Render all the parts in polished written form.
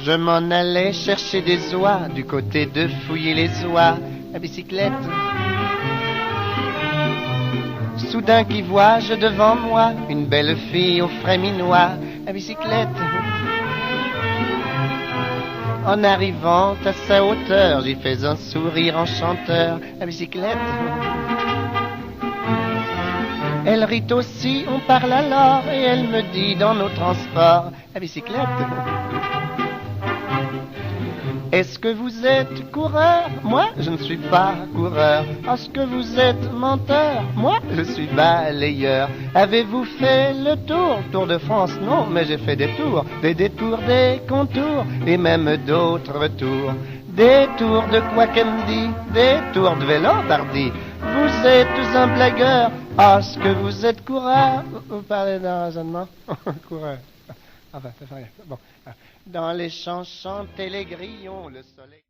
Je m'en allais chercher des oies du côté de fouiller les oies à bicyclette. Soudain qui vois-je devant moi une belle fille au frais minois à bicyclette. En arrivant à sa hauteur, j'y fais un sourire enchanteur à bicyclette. Elle rit aussi, on parle alors, et elle me dit dans nos transports à bicyclette. Est-ce que vous êtes coureur? Moi, je ne suis pas coureur. Est-ce que vous êtes menteur? Moi, je suis balayeur. Avez-vous fait le tour de France? Non, mais j'ai fait des tours, des détours, des contours, et même d'autres tours. Des tours de quoi qu'elle me dit, des tours de vélo pardi. Vous êtes un blagueur. Est-ce que vous êtes coureur? Vous parlez d'un raisonnement? Coureur. Enfin, ça fait rien. Bon. Dans les champs chantaient les grillons, le soleil.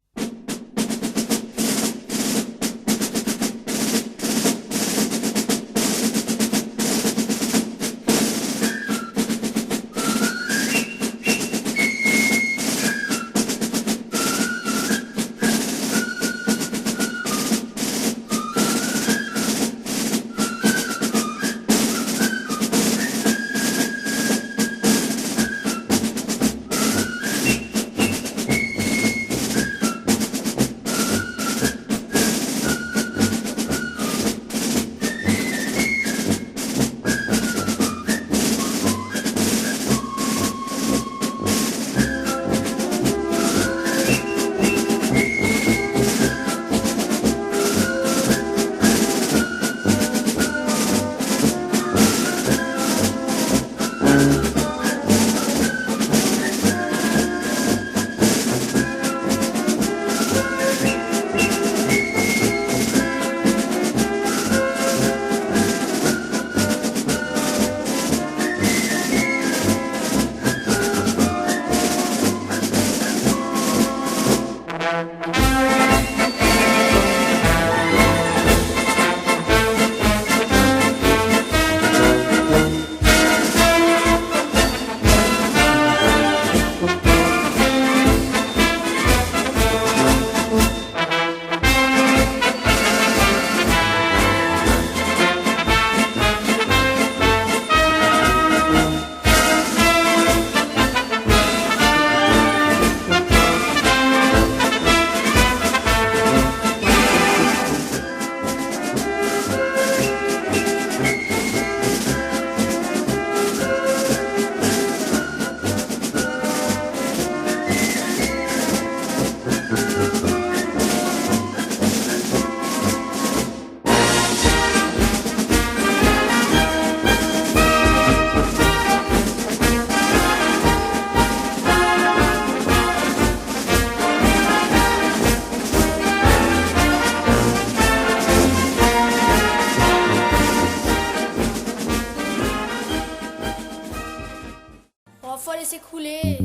Faut laisser couler.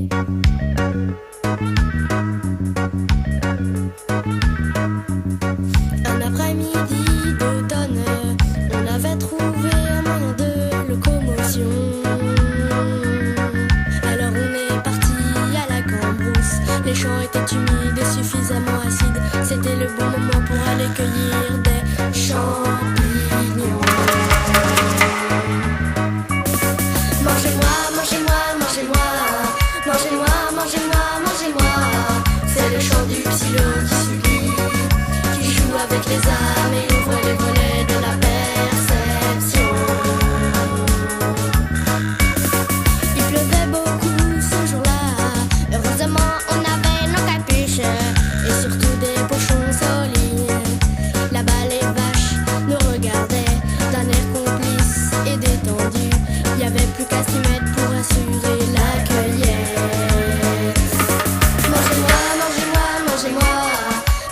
Un après-midi d'automne, on avait trouvé un moyen de locomotion. Alors on est parti à la cambrousse. Les champs étaient humides et suffisamment acides. C'était le bon moment pour aller cueillir des champignons. Mangez-moi, mangez-moi, mangez-moi. Mangez-moi, mangez-moi, mangez-moi. C'est le chant du psylo qui supplie, qui joue avec les âmes et ouvre les volets de la perception. Il pleuvait beaucoup ce jour-là. Heureusement, on avait nos capuches et surtout des pochons solides. Là-bas, les vaches nous regardaient d'un air complice et détendu. Il n'y avait plus qu'à s'y mettre pour assurer la cueillette. Mangez-moi, mangez-moi, mangez-moi.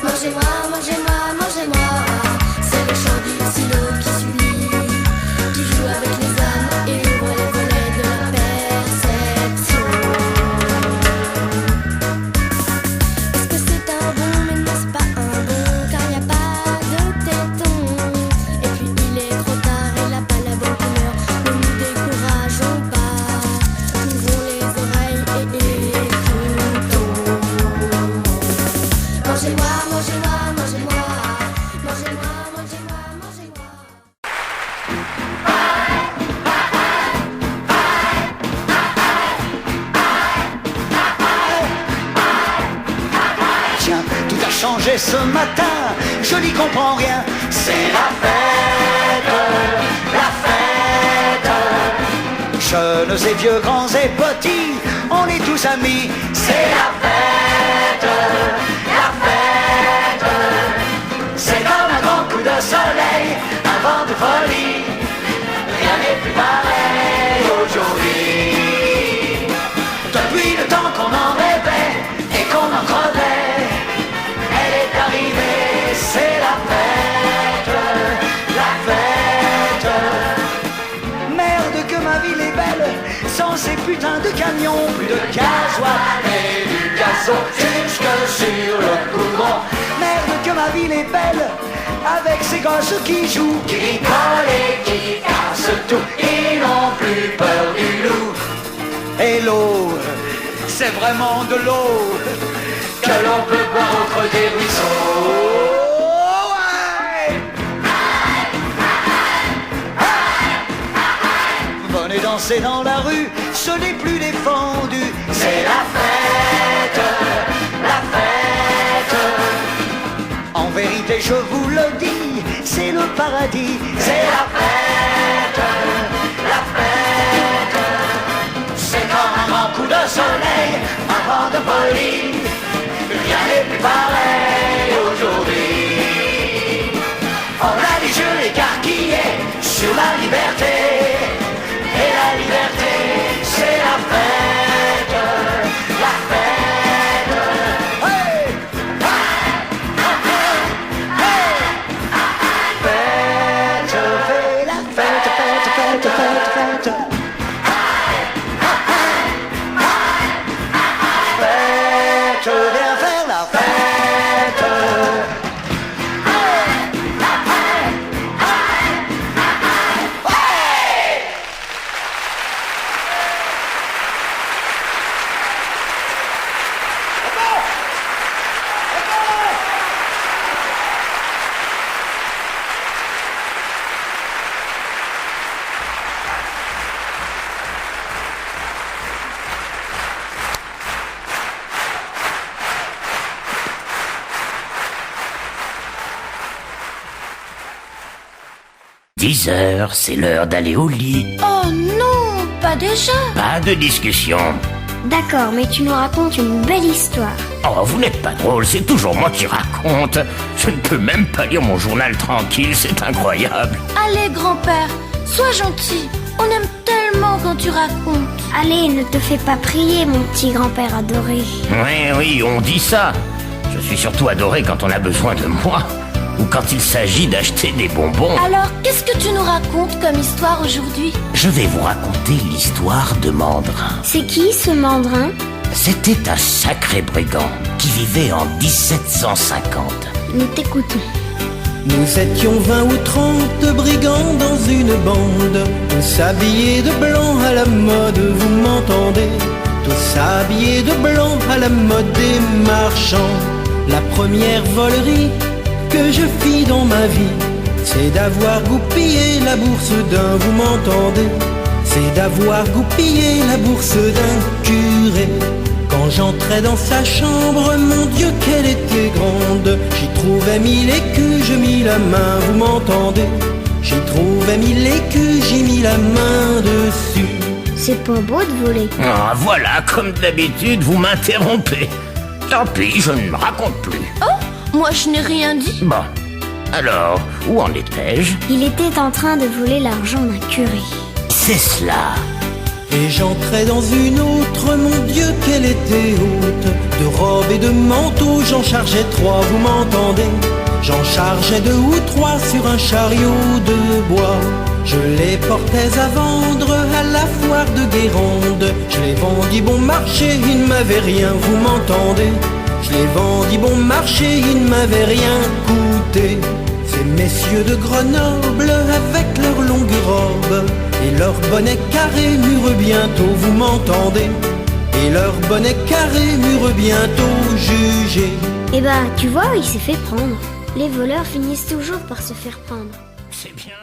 Mangez-moi, mangez-moi, mangez-moi. C'est le chant du silo qui supplie, qui joue avec les âmes et ouvre les volets de la perception. changé ce matin, je n'y comprends rien. C'est la fête, la fête. Jeunes et vieux, grands et petits, on est tous amis. C'est la fête, la fête. C'est comme un grand coup de soleil, un vent de folie. Rien n'est plus pareil aujourd'hui. Depuis le temps qu'on en rêvait et qu'on en crevait, elle est arrivée, c'est la fête, la fête. Merde que ma ville est belle, sans ces putains de camions, plus de gasoil et du gazon jusque sur le courant. Merde que ma ville est belle, avec ces gosses qui jouent, qui rigolent et qui cassent tout, ils n'ont plus peur du loup. Et l'eau, c'est vraiment de l'eau que l'on peut boire au creux des ruisseaux. Ouais. Venez danser dans la rue, ce n'est plus défendu. C'est la fête, la fête. En vérité, je vous le dis, c'est le paradis. C'est la fête, la fête. C'est comme un grand coup de soleil, un vent de folie. Rien n'est plus pareil aujourd'hui. On a les yeux écarquillés sur la liberté. Et la liberté, c'est la fête, la fête. Hey! Fête, fais la fête, fête, fête, fête, fête. Fête, viens faire la fête. Dix heures, c'est l'heure d'aller au lit. Oh non, pas déjà. Pas de discussion. D'accord, mais tu nous racontes une belle histoire. Oh, vous n'êtes pas drôle, c'est toujours moi qui raconte. Je ne peux même pas lire mon journal tranquille, c'est incroyable. Allez, grand-père, sois gentil. On aime tellement quand tu racontes. Allez, ne te fais pas prier, mon petit grand-père adoré. Oui, on dit ça. Je suis surtout adoré quand on a besoin de moi. Ou quand il s'agit d'acheter des bonbons. Alors, qu'est-ce que tu nous racontes comme histoire aujourd'hui? Je vais vous raconter l'histoire de Mandrin. C'est qui ce Mandrin? C'était un sacré brigand qui vivait en 1750. Nous t'écoutons. Nous étions 20 ou 30 brigands dans une bande, tous habillés de blanc à la mode, vous m'entendez? Tous habillés de blanc à la mode des marchands. La première volerie que je fis dans ma vie, c'est d'avoir goupillé la bourse d'un, vous m'entendez? C'est d'avoir goupillé la bourse d'un curé. Quand j'entrais dans sa chambre, mon Dieu qu'elle était grande. J'y trouvais 1000 écus, je mis la main, vous m'entendez? J'y trouvais 1000 écus, j'ai mis la main dessus. C'est pas beau de voler. Ah, voilà, comme d'habitude, vous m'interrompez. Tant pis, je ne me raconte plus. Oh, moi je n'ai rien dit. Bon, alors, où en étais-je? Il était en train de voler l'argent d'un curé. C'est cela. Et j'entrais dans une autre, mon Dieu qu'elle était haute. De robes et de manteaux, j'en chargeais 3, vous m'entendez? J'en chargeais 2 ou 3 sur un chariot de bois. Je les portais à vendre à la foire de Guérande. Je les vendis bon marché, ils ne m'avaient rien, vous m'entendez? Je les vendis bon marché, ils ne m'avaient rien coûté. Ces messieurs de Grenoble avec leurs longues robes et leurs bonnets carrés mûrent bientôt, vous m'entendez? Et leurs bonnets carrés mûrent bientôt jugés. Eh bah, tu vois, il s'est fait prendre. Les voleurs finissent toujours par se faire prendre. C'est bien.